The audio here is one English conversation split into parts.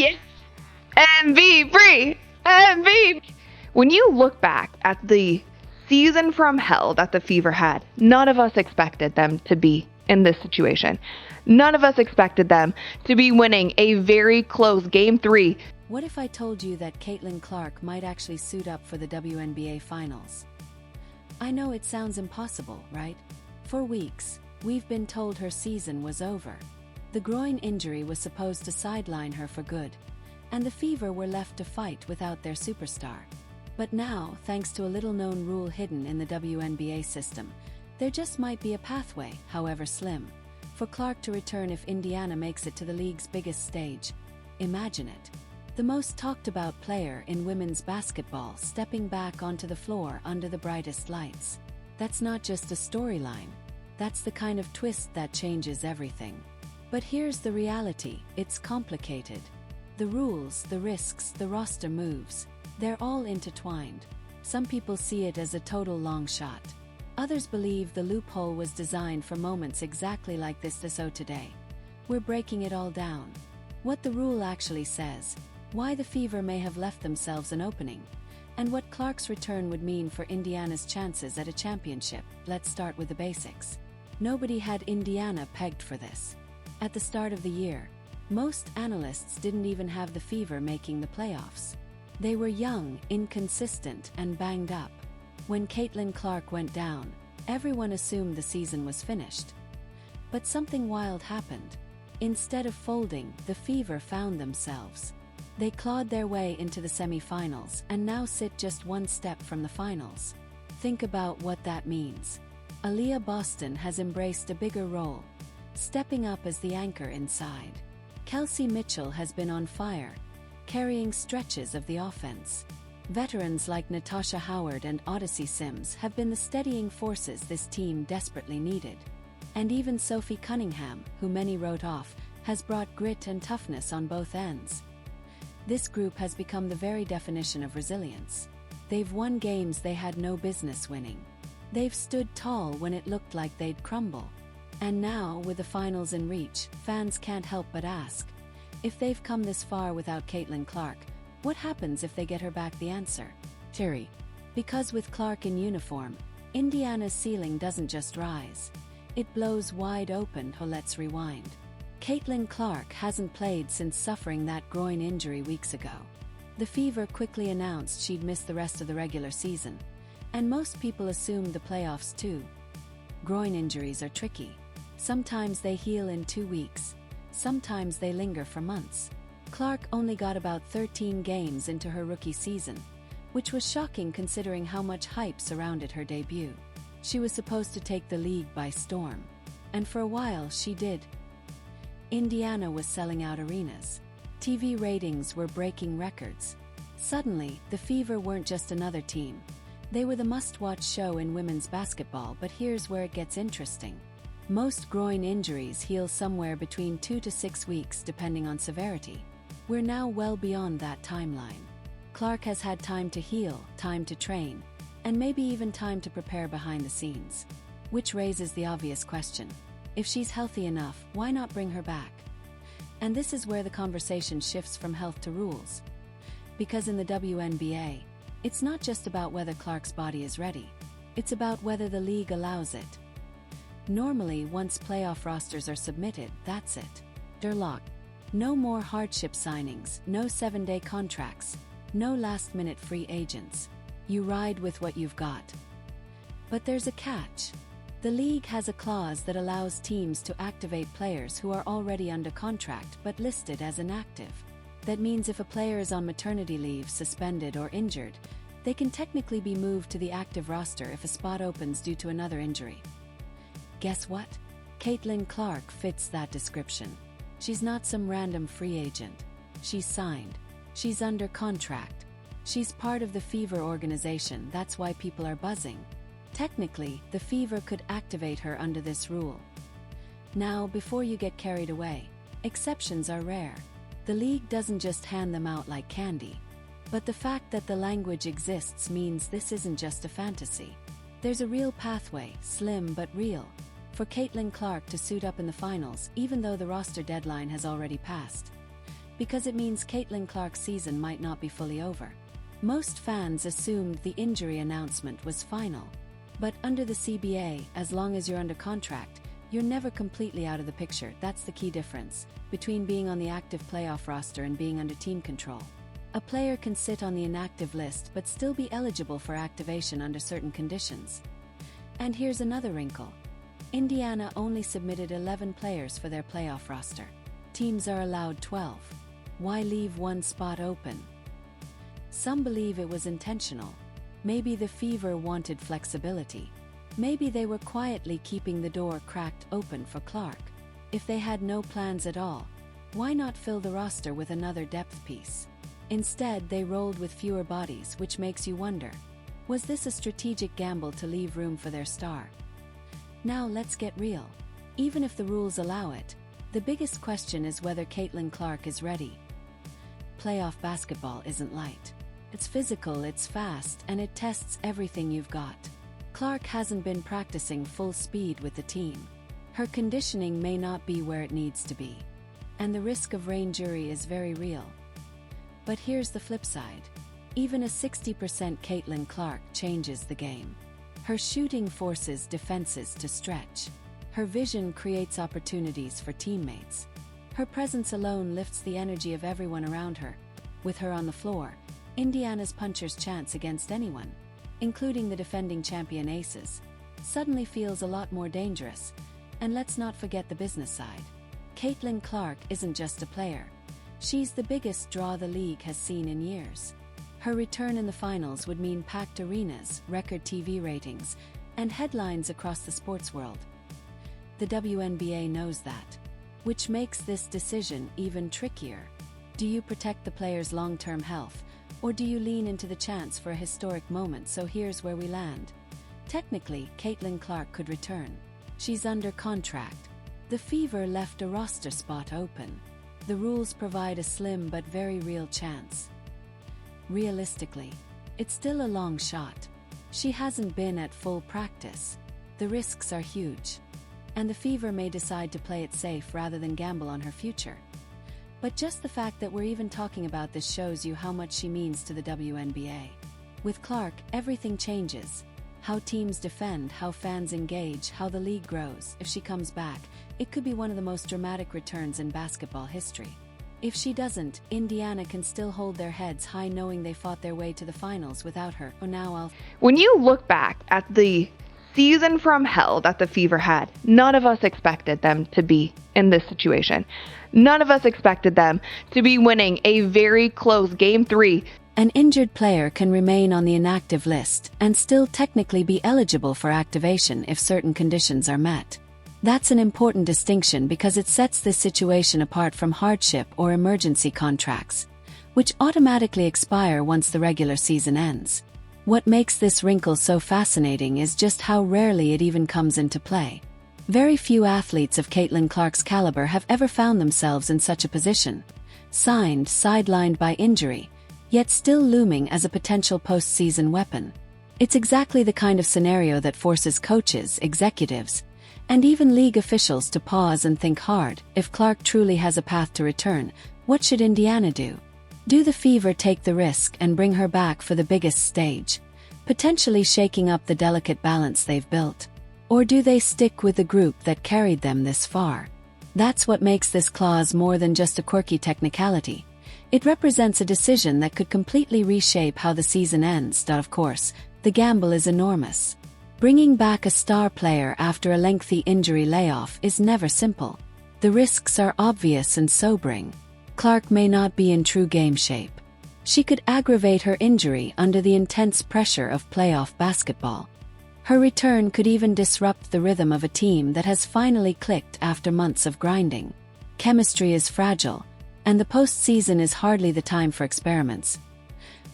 Yeah. And be free. And be. When you look back at the season from hell that the Fever had, none of us expected them to be in this situation. None of us expected them to be winning a very close Game 3. What if I told you that Caitlin Clark might actually suit up for the WNBA Finals? I know it sounds impossible, right? For weeks, we've been told her season was over. The groin injury was supposed to sideline her for good, and the Fever were left to fight without their superstar. But now, thanks to a little-known rule hidden in the WNBA system, there just might be a pathway, however slim, for Clark to return if Indiana makes it to the league's biggest stage. Imagine it. The most talked-about player in women's basketball stepping back onto the floor under the brightest lights. That's not just a storyline. That's the kind of twist that changes everything. But here's the reality, it's complicated. The rules, the risks, the roster moves, they're all intertwined. Some people see it as a total long shot. Others believe the loophole was designed for moments exactly like this. So today, we're breaking it all down. What the rule actually says, why the Fever may have left themselves an opening, and what Clark's return would mean for Indiana's chances at a championship. Let's start with the basics. Nobody had Indiana pegged for this. At the start of the year, most analysts didn't even have the Fever making the playoffs. They were young, inconsistent, and banged up. When Caitlin Clark went down, everyone assumed the season was finished. But something wild happened. Instead of folding, the Fever found themselves. They clawed their way into the semi-finals and now sit just one step from the finals. Think about what that means. Aaliyah Boston has embraced a bigger role, stepping up as the anchor inside. Kelsey Mitchell has been on fire, carrying stretches of the offense. Veterans like Natasha Howard and Odyssey Sims have been the steadying forces this team desperately needed. And even Sophie Cunningham, who many wrote off, has brought grit and toughness on both ends. This group has become the very definition of resilience. They've won games they had no business winning. They've stood tall when it looked like they'd crumble. And now, with the finals in reach, fans can't help but ask, if they've come this far without Caitlin Clark, what happens if they get her back? The answer: Terry. Because with Clark in uniform, Indiana's ceiling doesn't just rise. It blows wide open. Let's rewind. Caitlin Clark hasn't played since suffering that groin injury weeks ago. The Fever quickly announced she'd miss the rest of the regular season, and most people assumed the playoffs too. Groin injuries are tricky. Sometimes they heal in 2 weeks. Sometimes they linger for months. Clark only got about 13 games into her rookie season, which was shocking considering how much hype surrounded her debut. She was supposed to take the league by storm, and for a while she did. Indiana was selling out arenas. TV ratings were breaking records. Suddenly, the Fever weren't just another team. They were the must-watch show in women's basketball. But here's where it gets interesting. Most groin injuries heal somewhere between 2 to 6 weeks depending on severity. We're now well beyond that timeline. Clark has had time to heal, time to train, and maybe even time to prepare behind the scenes. Which raises the obvious question. If she's healthy enough, why not bring her back? And this is where the conversation shifts from health to rules. Because in the WNBA, it's not just about whether Clark's body is ready. It's about whether the league allows it. Normally, once playoff rosters are submitted, that's it. They're locked. No more hardship signings, no 7-day contracts, no last-minute free agents. You ride with what you've got. But there's a catch. The league has a clause that allows teams to activate players who are already under contract but listed as inactive. That means if a player is on maternity leave, suspended, or injured, they can technically be moved to the active roster if a spot opens due to another injury. Guess what? Caitlin Clark fits that description. She's not some random free agent. She's signed. She's under contract. She's part of the Fever organization. That's why people are buzzing. Technically, the Fever could activate her under this rule. Now, before you get carried away, exceptions are rare. The league doesn't just hand them out like candy. But the fact that the language exists means this isn't just a fantasy. There's a real pathway, slim but real, for Caitlin Clark to suit up in the finals, even though the roster deadline has already passed. because it means Caitlin Clark's season might not be fully over. Most fans assumed the injury announcement was final. But under the CBA, as long as you're under contract, you're never completely out of the picture. That's the key difference between being on the active playoff roster and being under team control. A player can sit on the inactive list but still be eligible for activation under certain conditions. And here's another wrinkle. Indiana only submitted 11 players for their playoff roster. Teams are allowed 12. Why leave one spot open? Some believe it was intentional. Maybe the Fever wanted flexibility. Maybe they were quietly keeping the door cracked open for Clark. If they had no plans at all, why not fill the roster with another depth piece? Instead, they rolled with fewer bodies, which makes you wonder, was this a strategic gamble to leave room for their star? Now let's get real. Even if the rules allow it, the biggest question is whether Caitlin Clark is ready. Playoff basketball isn't light. It's physical, it's fast, and it tests everything you've got. Clark hasn't been practicing full speed with the team. Her conditioning may not be where it needs to be. And the risk of re-injury is very real. But here's the flip side. Even a 60% Caitlin Clark changes the game. Her shooting forces defenses to stretch. Her vision creates opportunities for teammates. Her presence alone lifts the energy of everyone around her. With her on the floor, Indiana's puncher's chance against anyone, including the defending champion Aces, suddenly feels a lot more dangerous. And let's not forget the business side. Caitlin Clark isn't just a player. She's the biggest draw the league has seen in years. Her return in the finals would mean packed arenas, record TV ratings, and headlines across the sports world. The WNBA knows that, which makes this decision even trickier. Do you protect the player's long-term health, or do you lean into the chance for a historic moment? So here's where we land. Technically, Caitlin Clark could return. She's under contract. The Fever left a roster spot open. The rules provide a slim but very real chance. Realistically, it's still a long shot. She hasn't been at full practice. The risks are huge. And the Fever may decide to play it safe rather than gamble on her future. But just the fact that we're even talking about this shows you how much she means to the WNBA. With Clark, everything changes. How teams defend, how fans engage, how the league grows. If she comes back, it could be one of the most dramatic returns in basketball history. If she doesn't, Indiana can still hold their heads high knowing they fought their way to the finals without her. When you look back at the season from hell that the Fever had, none of us expected them to be in this situation. None of us expected them to be winning a very close Game 3. An injured player can remain on the inactive list and still technically be eligible for activation if certain conditions are met. That's an important distinction because it sets this situation apart from hardship or emergency contracts, which automatically expire once the regular season ends. What makes this wrinkle so fascinating is just how rarely it even comes into play. Very few athletes of Caitlin Clark's caliber have ever found themselves in such a position, sidelined by injury, yet still looming as a potential postseason weapon. It's exactly the kind of scenario that forces coaches, executives, and even league officials to pause and think hard. If Clark truly has a path to return, what should Indiana do? Do the Fever take the risk and bring her back for the biggest stage, potentially shaking up the delicate balance they've built? Or do they stick with the group that carried them this far? That's what makes this clause more than just a quirky technicality. It represents a decision that could completely reshape how the season ends. Of course, the gamble is enormous. Bringing back a star player after a lengthy injury layoff is never simple. The risks are obvious and sobering. Clark may not be in true game shape. She could aggravate her injury under the intense pressure of playoff basketball. Her return could even disrupt the rhythm of a team that has finally clicked after months of grinding. Chemistry is fragile, and the postseason is hardly the time for experiments.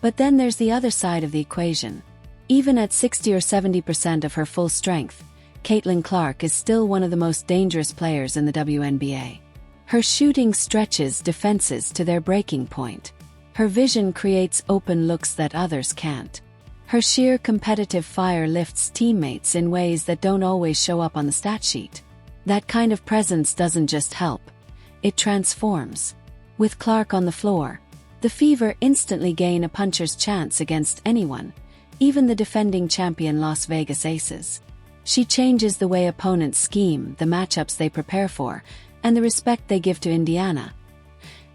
But then there's the other side of the equation. Even at 60 or 70% of her full strength, Caitlin Clark is still one of the most dangerous players in the WNBA. Her shooting stretches defenses to their breaking point. Her vision creates open looks that others can't. Her sheer competitive fire lifts teammates in ways that don't always show up on the stat sheet. That kind of presence doesn't just help, it transforms. With Clark on the floor, the Fever instantly gain a puncher's chance against anyone, even the defending champion Las Vegas Aces. She changes the way opponents scheme, the matchups they prepare for, and the respect they give to Indiana.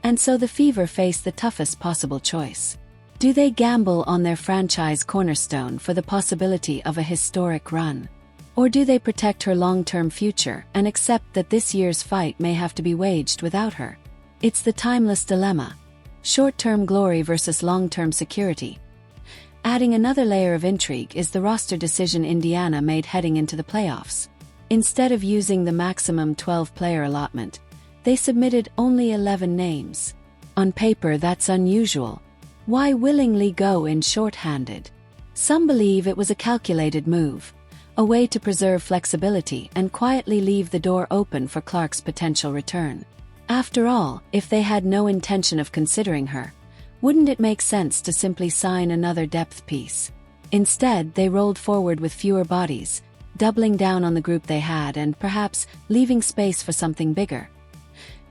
And so the Fever face the toughest possible choice. Do they gamble on their franchise cornerstone for the possibility of a historic run? Or do they protect her long-term future and accept that this year's fight may have to be waged without her? It's the timeless dilemma. Short-term glory versus long-term security. Adding another layer of intrigue is the roster decision Indiana made heading into the playoffs. Instead of using the maximum 12-player allotment, they submitted only 11 names. On paper, that's unusual. Why willingly go in short-handed? Some believe it was a calculated move, a way to preserve flexibility and quietly leave the door open for Clark's potential return. After all, if they had no intention of considering her, wouldn't it make sense to simply sign another depth piece? Instead, they rolled forward with fewer bodies, doubling down on the group they had and perhaps leaving space for something bigger.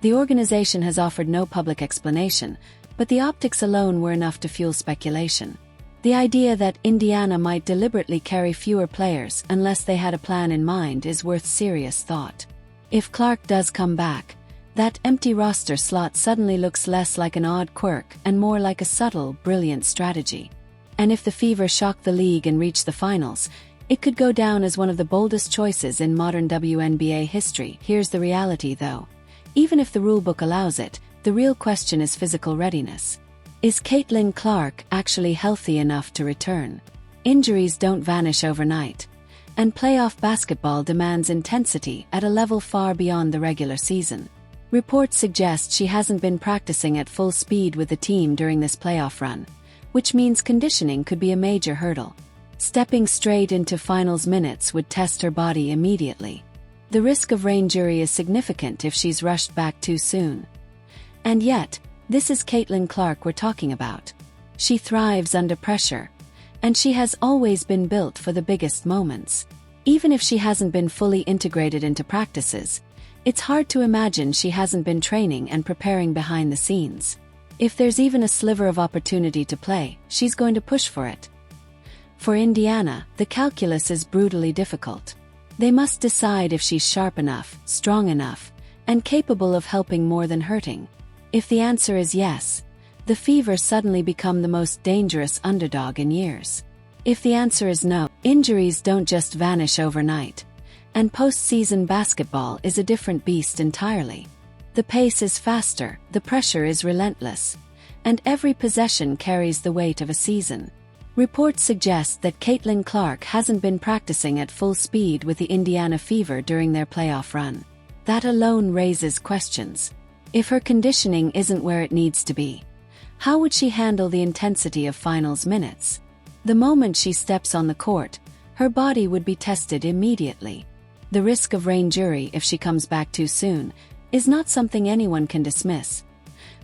The organization has offered no public explanation, but the optics alone were enough to fuel speculation. The idea that Indiana might deliberately carry fewer players unless they had a plan in mind is worth serious thought. If Clark does come back, that empty roster slot suddenly looks less like an odd quirk and more like a subtle, brilliant strategy. And if the Fever shock the league and reach the finals, it could go down as one of the boldest choices in modern WNBA history. Here's the reality though. Even if the rulebook allows it, the real question is physical readiness. Is Caitlin Clark actually healthy enough to return? Injuries don't vanish overnight, and playoff basketball demands intensity at a level far beyond the regular season. Reports suggest she hasn't been practicing at full speed with the team during this playoff run, which means conditioning could be a major hurdle. Stepping straight into finals minutes would test her body immediately. The risk of re-injury is significant if she's rushed back too soon. And yet, this is Caitlin Clark we're talking about. She thrives under pressure, and she has always been built for the biggest moments. Even if she hasn't been fully integrated into practices, it's hard to imagine she hasn't been training and preparing behind the scenes. If there's even a sliver of opportunity to play, she's going to push for it. For Indiana, the calculus is brutally difficult. They must decide if she's sharp enough, strong enough, and capable of helping more than hurting. If the answer is yes, the Fever suddenly become the most dangerous underdog in years. If the answer is no, injuries don't just vanish overnight, and postseason basketball is a different beast entirely. The pace is faster, the pressure is relentless, and every possession carries the weight of a season. Reports suggest that Caitlin Clark hasn't been practicing at full speed with the Indiana Fever during their playoff run. That alone raises questions. If her conditioning isn't where it needs to be, how would she handle the intensity of finals minutes? The moment she steps on the court, her body would be tested immediately. The risk of re-injury if she comes back too soon is not something anyone can dismiss.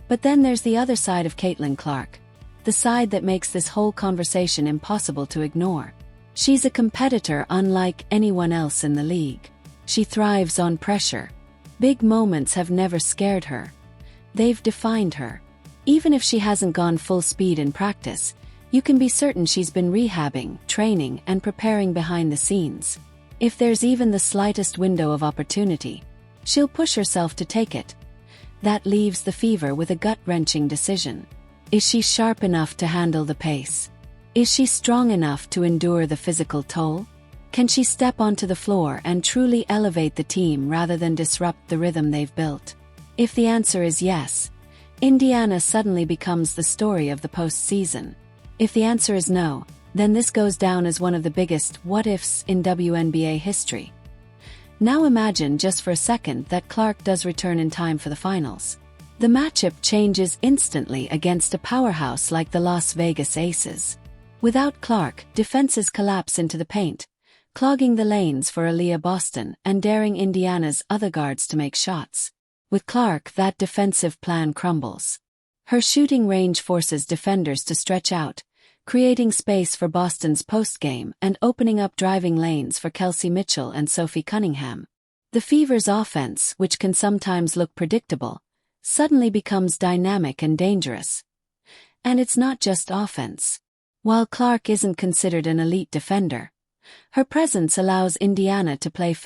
But then there's the other side of Caitlin Clark, the side that makes this whole conversation impossible to ignore. She's a competitor unlike anyone else in the league. She thrives on pressure. Big moments have never scared her. They've defined her. Even if she hasn't gone full speed in practice, you can be certain she's been rehabbing, training, and preparing behind the scenes. If there's even the slightest window of opportunity, she'll push herself to take it. That leaves the Fever with a gut-wrenching decision. Is she sharp enough to handle the pace? Is she strong enough to endure the physical toll? Can she step onto the floor and truly elevate the team rather than disrupt the rhythm they've built? If the answer is yes, Indiana suddenly becomes the story of the postseason. If the answer is no, then this goes down as one of the biggest what-ifs in WNBA history. Now imagine just for a second that Clark does return in time for the finals. The matchup changes instantly against a powerhouse like the Las Vegas Aces. Without Clark, defenses collapse into the paint, clogging the lanes for Aaliyah Boston and daring Indiana's other guards to make shots. With Clark, that defensive plan crumbles. Her shooting range forces defenders to stretch out, creating space for Boston's postgame and opening up driving lanes for Kelsey Mitchell and Sophie Cunningham. The Fever's offense, which can sometimes look predictable, suddenly becomes dynamic and dangerous. And it's not just offense. While Clark isn't considered an elite defender, her presence allows Indiana to play fast.